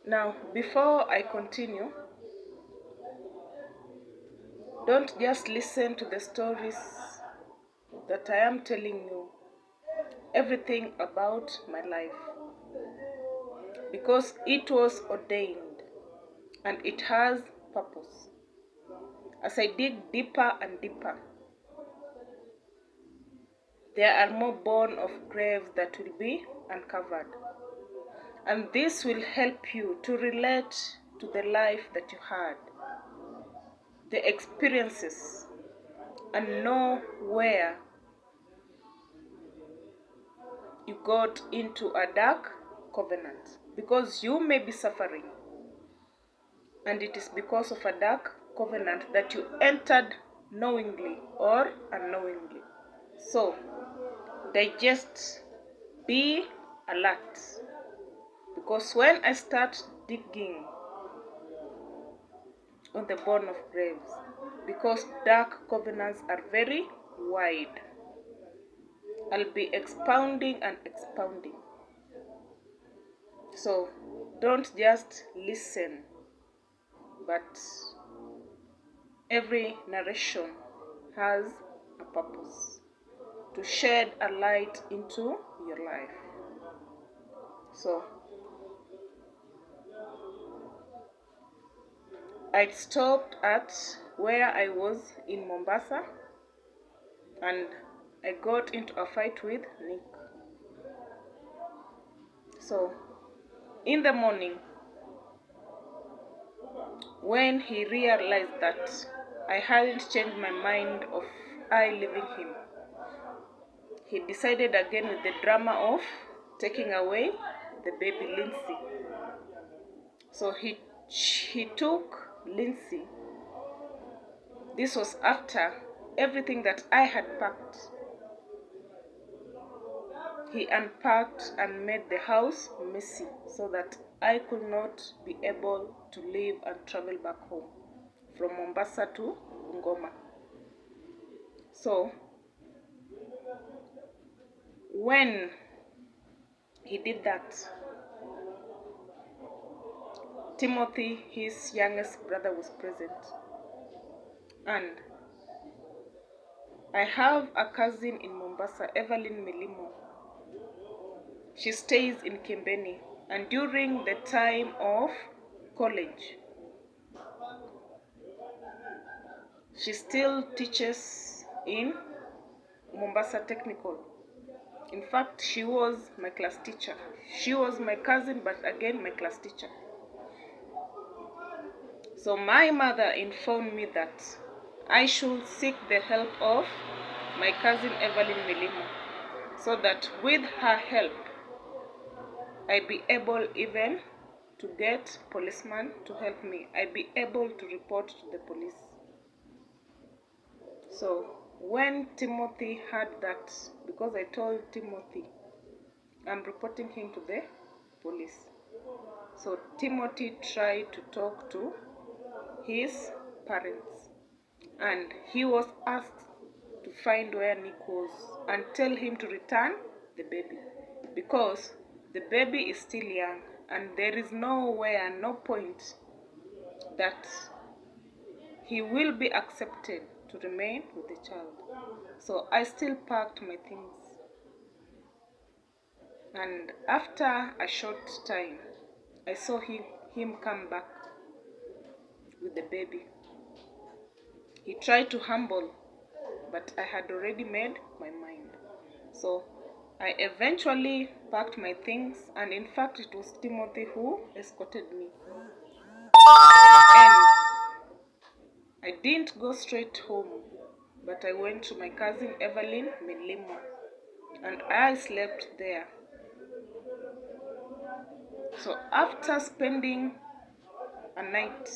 Now, before I continue, don't just listen to the stories that I am telling you, everything about my life, because it was ordained and it has purpose. As I dig deeper and deeper, there are more born of graves that will be uncovered. And this will help you to relate to the life that you had, the experiences, and know where you got into a dark covenant. Because you may be suffering, and it is because of a dark covenant that you entered knowingly or unknowingly. So, digest, be alert. Because when I start digging on the born of graves, because dark covenants are very wide, I'll be expounding and expounding. So don't just listen, but every narration has a purpose to shed a light into your life. So I stopped at where I was in Mombasa, and I got into a fight with Nick. So in the morning, when he realized that I hadn't changed my mind of I leaving him, he decided again with the drama of taking away the baby Lindsay. So he took Lindsay. This was after everything that I had packed. He unpacked and made the house messy so that I could not be able to leave and travel back home from Mombasa to Ngoma. So when he did that, Timothy, his youngest brother, was present. And I have a cousin in Mombasa, Evelyn Milimo. She stays in Kimbeni, and during the time of college, she still teaches in Mombasa Technical. In fact, she was my class teacher. She was my cousin, but again, my class teacher. So my mother informed me that I should seek the help of my cousin Evelyn Milimo, so that with her help, I'd be able even to get policemen to help me. I'd be able to report to the police. So when Timothy heard that, because I told Timothy I'm reporting him to the police, so Timothy tried to talk to his parents, and he was asked to find where Nick was and tell him to return the baby, because the baby is still young and there is nowhere, no point that he will be accepted to remain with the child. So I still packed my things, and after a short time I saw him come back with the baby. He tried to humble, but I had already made my mind. So I eventually packed my things, and in fact it was Timothy who escorted me. And I didn't go straight home, but I went to my cousin Evelyn Milimo, and I slept there. So after spending a night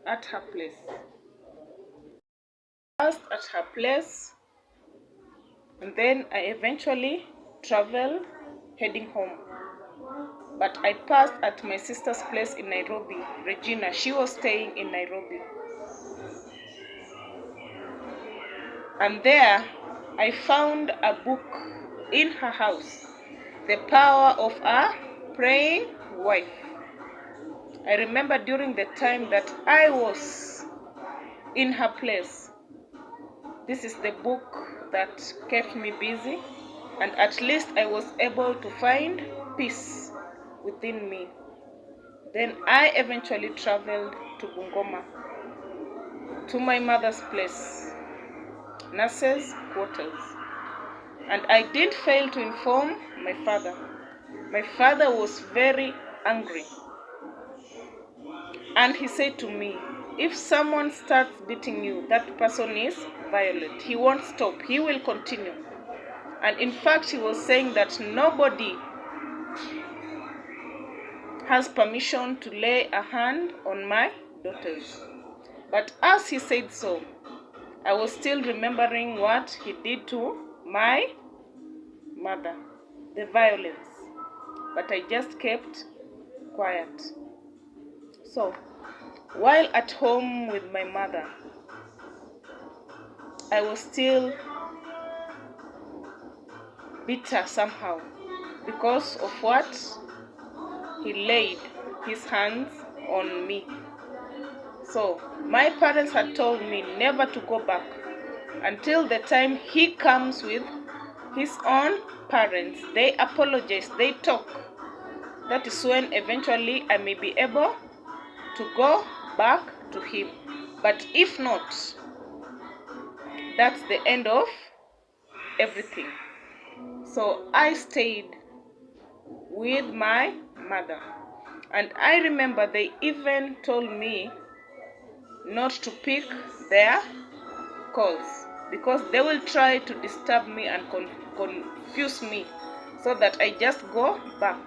at her place, first at her place, and then I eventually traveled heading home. But I passed at my sister's place in Nairobi, Regina. She was staying in Nairobi. And there I found a book in her house, The Power of a Praying Wife. I remember during the time that I was in her place. This is the book that kept me busy, and at least I was able to find peace within me. Then I eventually traveled to Bungoma, to my mother's place, nurses' quarters. And I didn't fail to inform my father. My father was very angry. And he said to me, if someone starts beating you, that person is violent. He won't stop. He will continue. And in fact, he was saying that nobody has permission to lay a hand on my daughters. But as he said so, I was still remembering what he did to my mother, the violence. But I just kept quiet. So, while at home with my mother, I was still bitter somehow because of what he laid his hands on me. So, my parents had told me never to go back until the time he comes with his own parents. They apologize, they talk. That is when eventually I may be able to go back to him. But if not, that's the end of everything. So I stayed with my mother. And I remember they even told me not to pick their calls because they will try to disturb me and confuse me so that I just go back.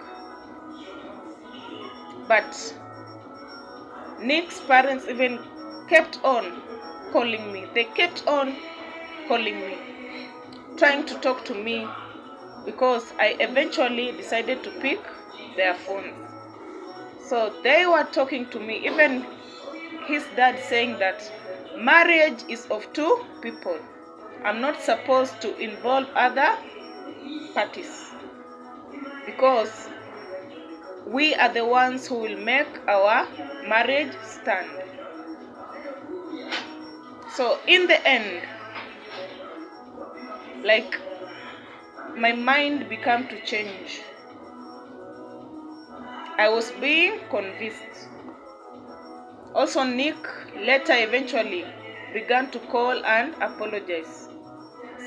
But Nick's parents even kept on calling me. They kept on calling me, trying to talk to me because I eventually decided to pick their phones. So they were talking to me, even his dad saying that marriage is of two people. I'm not supposed to involve other parties because we are the ones who will make our marriage stand. So in the end, like, my mind began to change. I was being convinced. Also, Nick later eventually began to call and apologize,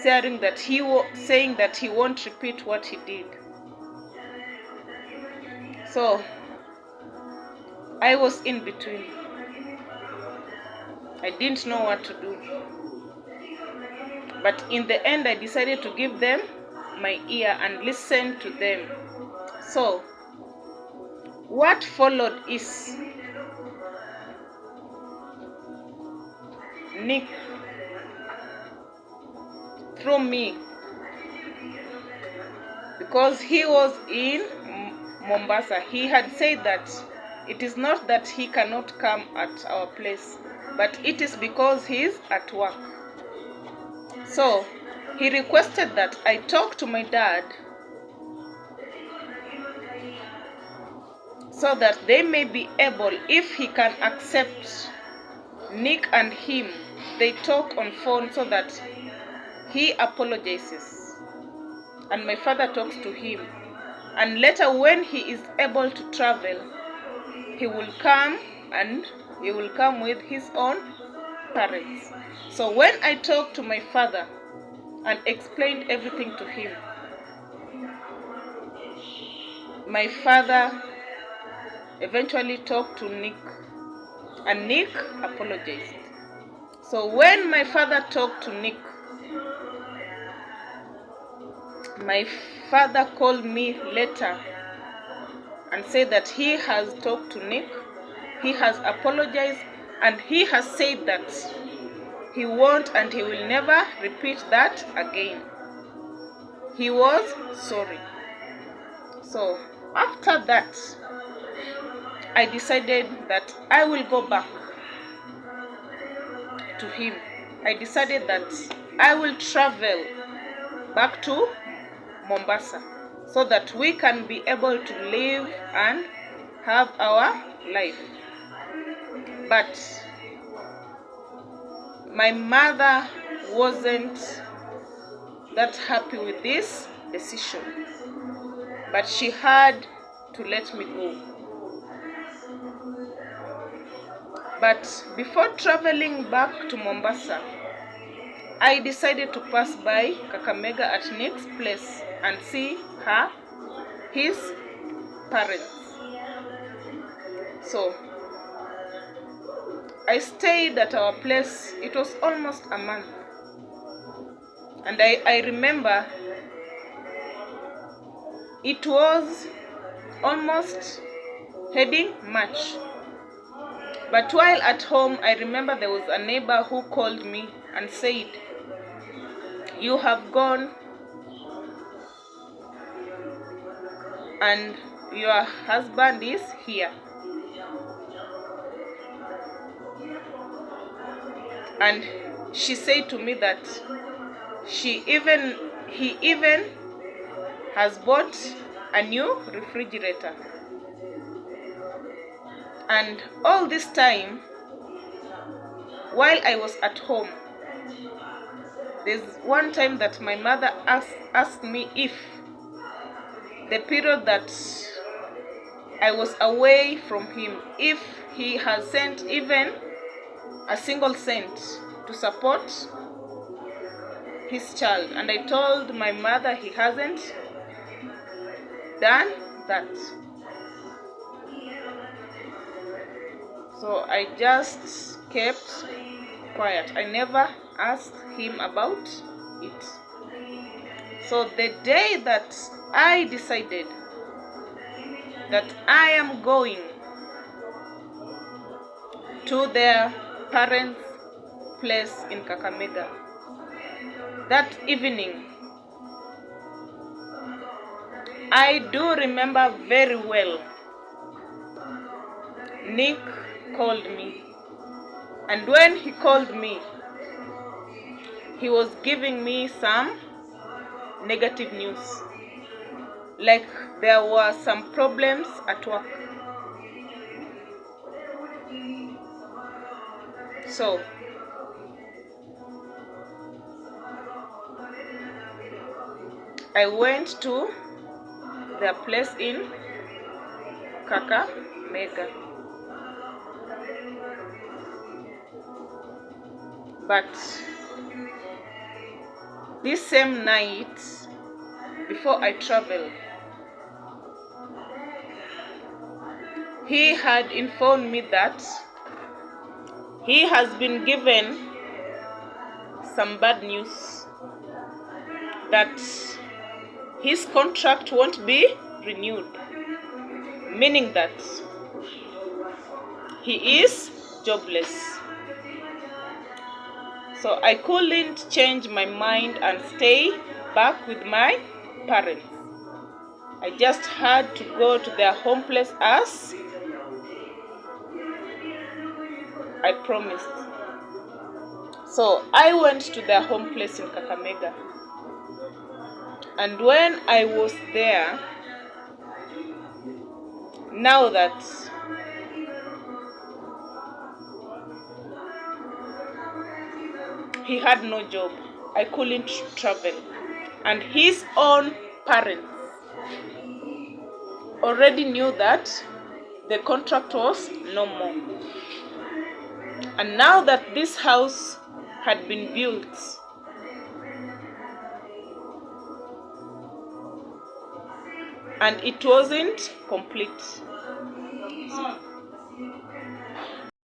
saying that he won't repeat what he did. So I was in between. I didn't know what to do. But in the end, I decided to give them my ear and listen to them. So what followed is Nick, through me, because he was in Mombasa, he had said that it is not that he cannot come at our place, but it is because he is at work. So he requested that I talk to my dad so that they may be able, if he can accept Nick and him, they talk on phone so that he apologizes and my father talks to him, and later when he is able to travel, he will come and he will come with his own parents. So when I talked to my father and explained everything to him, my father eventually talked to Nick and Nick apologized. So when my father talked to Nick, my father called me later and said that he has talked to Nick, he has apologized, and he has said that he won't and he will never repeat that again. He was sorry. So after that, I decided that I will go back to him. I decided that I will travel back to Mombasa so that we can be able to live and have our life. But my mother wasn't that happy with this decision, but she had to let me go. But before traveling back to Mombasa, I decided to pass by Kakamega at Nick's place and see his parents. So I stayed at our place. It was almost a month. And I remember it was almost heading March. But while at home, I remember there was a neighbor who called me and said, "You have gone and your husband is here." And she said to me that he even has bought a new refrigerator. And all this time, while I was at home, there's one time that my mother asked me if the period that I was away from him, if he has sent even a single cent to support his child. And I told my mother he hasn't done that. So I just kept quiet. I never asked him about it. So the day that I decided that I am going to their parents' place in Kakamega, that evening, I do remember very well, Nick called me. And when he called me, he was giving me some negative news. Like there were some problems at work. So I went to their place in Kakamega. But this same night, before I traveled, he had informed me that he has been given some bad news, that his contract won't be renewed, meaning that he is jobless. So I couldn't change my mind and stay back with my parents. I just had to go to their home place as I promised. So I went to their home place in Kakamega. And when I was there, now that he had no job, I couldn't travel. And his own parents already knew that the contract was no more. And now that this house had been built, and it wasn't complete.